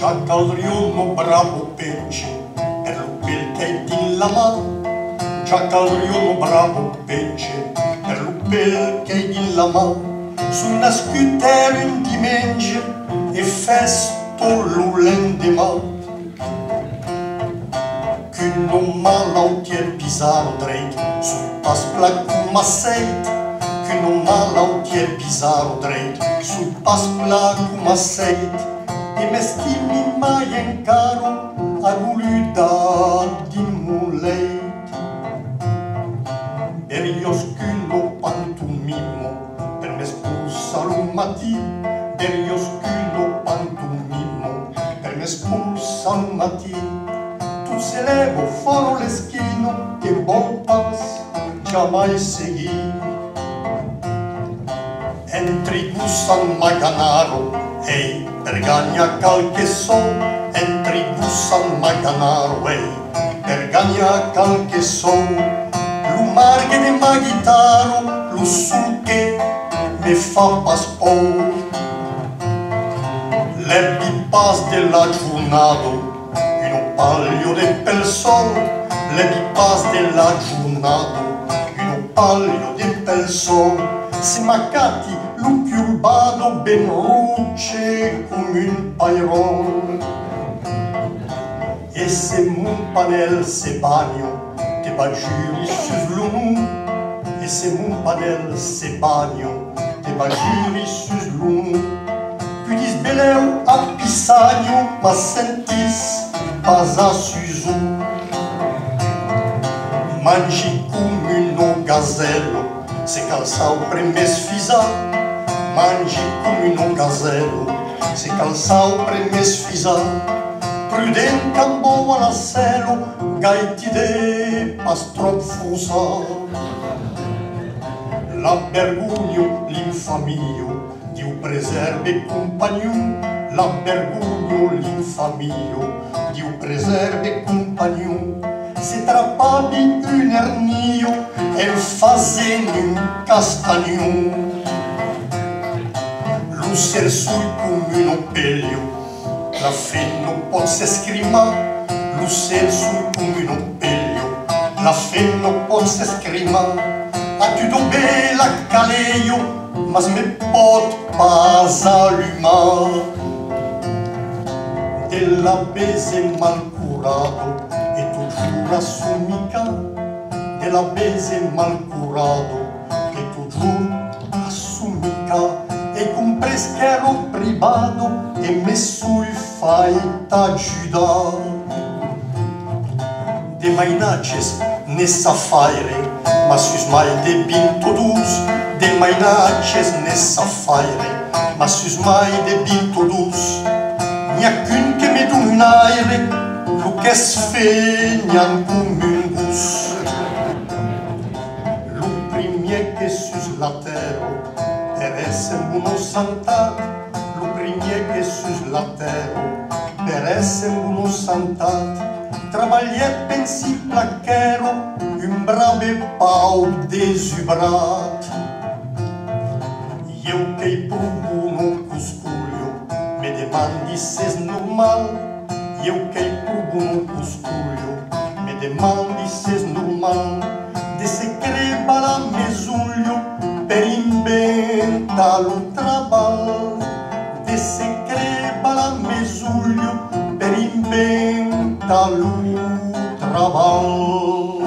Giacalriuno bravo pece, per l'uppel che è in la mano. Giacalriuno bravo pece, per l'uppel che è in la mano. Su una scutere un dimension e festo l'ulendemà. Che non malautier pisaro dreit, sul pas plac cum asseit. Che non malautier pisaro dreit, sul pas plac cum asseit. E m'estimi mai encaro a guluda di muleit. Per io scullo pantumimo, per me spulsa l'umati. Per io scullo pantumimo, per me spulsa l'umati. Tu se levo foro l'eschino e bon pas jamais segui. Entri gussan maganaro, ei, per gagna qualche sol. Entri gussan maganaro, ei, per gagna qualche sol. Lu marghe de maghitaro, lu sul che me fa pas por. L'ebbi pas della giornata, un paio de pel sol. L'ebbi pas della giornata, un paio de pel sol. Se maccati l'un più urbano ben ruce come un pairol. E se mon panel se bagno, te baggiuri sus l'un. E se mon panel se bagno, te baggiuri sus l'un. Puis dis beleu a pisagno, ma sentis pas a suso. Mangi come un gazello, se calçau premes fisa. Mangi come un gazello, se calçau premes fisa. Prudent cambo a cielo, gaitide pas trop fusa. L'ambergugno, l'infamio, Dio preserve compagnon. L'ambergugno, l'infamio, Dio preserve compagnon. Se trappavi un ernio e fazen un castagnon. L'usser sul come un pelio, la fe non pot s'escrimar. L'usser sul come un pelio, la fe non pot s'escrimar. A tu dobe la caleio, mas me pot pas allumar. Della bese mal curado e toujours assumica. Della bese mal curado e toujours assumica. E compres che ero privado e me sui fai t'ajudar. De mainaches nessa faire, ma sus mai de bin todus. De mainaches nessa faire, ma sus mai de bin todus. N'ia qu'un que me d'un aire, lu qu'es feignant cum un gus. Lu primier que sus la terra, per esse uno santat. Lu primier que sus la terra, per esse uno santat. Trabalhei pensi plaquero, un brave pau desubrat. Eu que probo no cusculho, me demandi se és normal. Eu que probo no cusculho, me demandi se és normal. De se creba la mesulho, per inventar o trabalho. De se creba la mesulho, per inventar o trabalho.